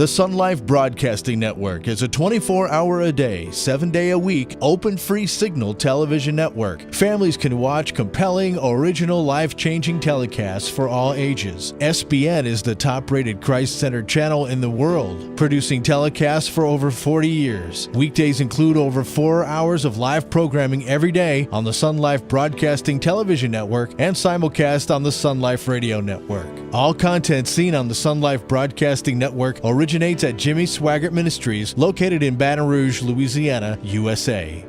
The SonLife Broadcasting Network is a 24-hour-a-day, 7-day-a-week, open free signal television network. Families can watch compelling, original, life-changing telecasts for all ages. SBN is the top-rated Christ-centered channel in the world, producing telecasts for over 40 years. Weekdays include over 4 hours of live programming every day on the SonLife Broadcasting Television Network and simulcast on the SonLife Radio Network. All content seen on the SonLife Broadcasting Network originates at Jimmy Swaggart Ministries, located in Baton Rouge, Louisiana, USA.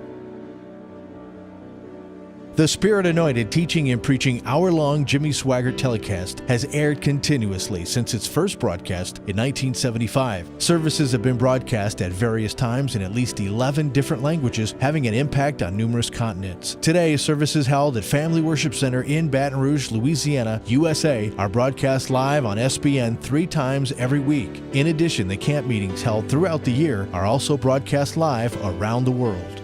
The Spirit-anointed teaching and preaching hour-long Jimmy Swaggart telecast has aired continuously since its first broadcast in 1975. Services have been broadcast at various times in at least 11 different languages, having an impact on numerous continents. Today, services held at Family Worship Center in Baton Rouge, Louisiana, USA, are broadcast live on SBN 3 times every week. In addition, the camp meetings held throughout the year are also broadcast live around the world.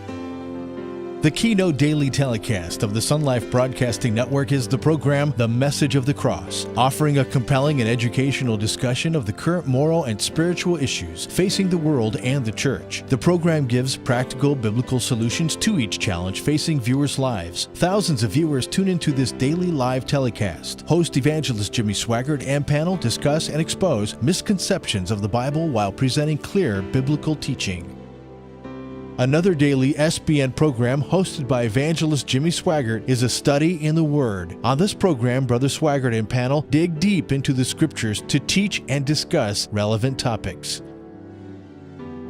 The keynote daily telecast of the SonLife Broadcasting Network is the program The Message of the Cross, offering a compelling and educational discussion of the current moral and spiritual issues facing the world and the church. The program gives practical biblical solutions to each challenge facing viewers' lives. Thousands of viewers tune into this daily live telecast. Host evangelist Jimmy Swaggart and panel discuss and expose misconceptions of the Bible while presenting clear biblical teaching. Another daily SBN program hosted by evangelist Jimmy Swaggart is A Study in the Word. On this program, Brother Swaggart and panel dig deep into the scriptures to teach and discuss relevant topics.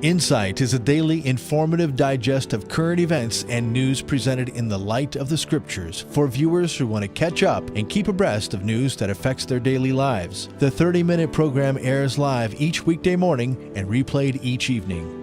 Insight is a daily informative digest of current events and news presented in the light of the scriptures for viewers who want to catch up and keep abreast of news that affects their daily lives. The 30-minute program airs live each weekday morning and replayed each evening.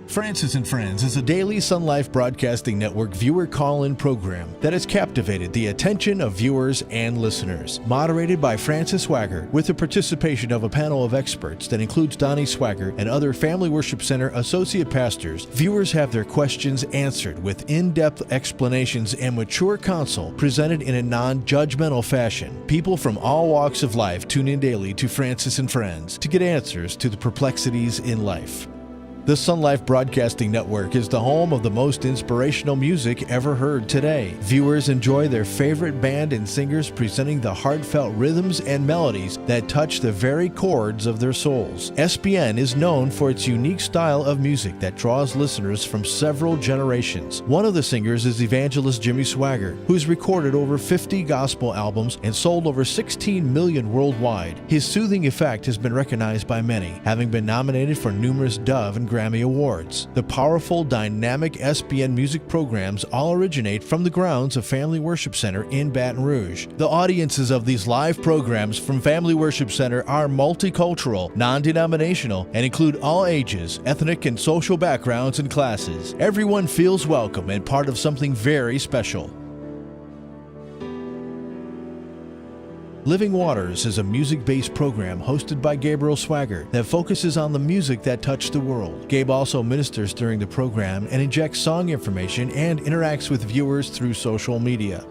Francis and Friends is a daily SonLife Broadcasting Network viewer call-in program that has captivated the attention of viewers and listeners. Moderated by Francis Swaggart, with the participation of a panel of experts that includes Donnie Swaggart and other Family Worship Center associate pastors, viewers have their questions answered with in-depth explanations and mature counsel presented in a non-judgmental fashion. People from all walks of life tune in daily to Francis and Friends to get answers to the perplexities in life. The SonLife Broadcasting Network is the home of the most inspirational music ever heard today. Viewers enjoy their favorite band and singers presenting the heartfelt rhythms and melodies that touch the very chords of their souls. SBN is known for its unique style of music that draws listeners from several generations. One of the singers is evangelist Jimmy Swaggart, who's recorded over 50 gospel albums and sold over 16 million worldwide. His soothing effect has been recognized by many, having been nominated for numerous Dove and Grammy Awards. The powerful, dynamic SBN music programs all originate from the grounds of Family Worship Center in Baton Rouge. The audiences of these live programs from Family Worship Center are multicultural, non-denominational, and include all ages, ethnic and social backgrounds and classes. Everyone feels welcome and part of something very special. Living Waters is a music-based program hosted by Gabriel Swaggart that focuses on the music that touched the world. Gabe also ministers during the program and injects song information and interacts with viewers through social media.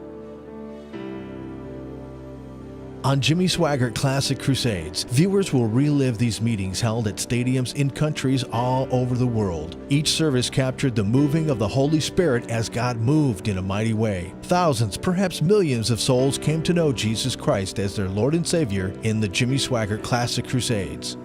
On Jimmy Swaggart Classic Crusades, viewers will relive these meetings held at stadiums in countries all over the world. Each service captured the moving of the Holy Spirit as God moved in a mighty way. Thousands, perhaps millions of souls came to know Jesus Christ as their Lord and Savior in the Jimmy Swaggart Classic Crusades.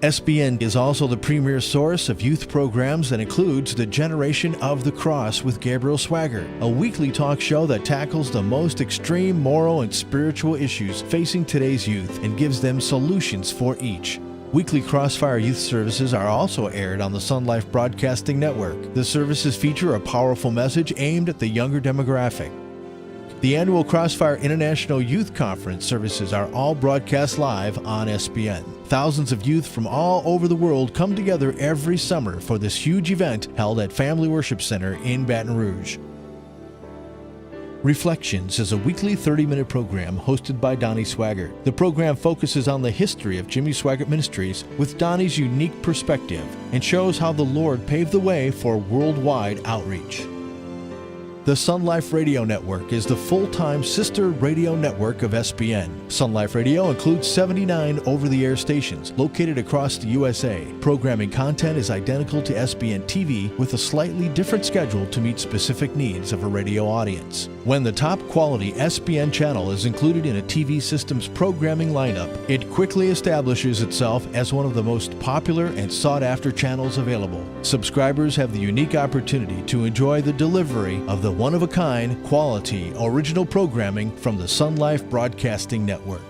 SBN is also the premier source of youth programs that includes The Generation of the Cross with Gabriel Swaggart, a weekly talk show that tackles the most extreme moral and spiritual issues facing today's youth and gives them solutions for each. Weekly Crossfire Youth services are also aired on the SonLife Broadcasting Network. The services feature a powerful message aimed at the younger demographic. The annual Crossfire International Youth Conference services are all broadcast live on SBN. Thousands of youth from all over the world come together every summer for this huge event held at Family Worship Center in Baton Rouge. Reflections is a weekly 30-minute program hosted by Donnie Swaggart. The program focuses on the history of Jimmy Swaggart Ministries with Donnie's unique perspective and shows how the Lord paved the way for worldwide outreach. The SonLife Radio Network is the full-time sister radio network of SBN. SonLife Radio includes 79 over-the-air stations located across the USA. Programming content is identical to SBN TV with a slightly different schedule to meet specific needs of a radio audience. When the top-quality SBN channel is included in a TV system's programming lineup, it quickly establishes itself as one of the most popular and sought-after channels available. Subscribers have the unique opportunity to enjoy the delivery of the one-of-a-kind, quality, original programming from the SonLife Broadcasting Network.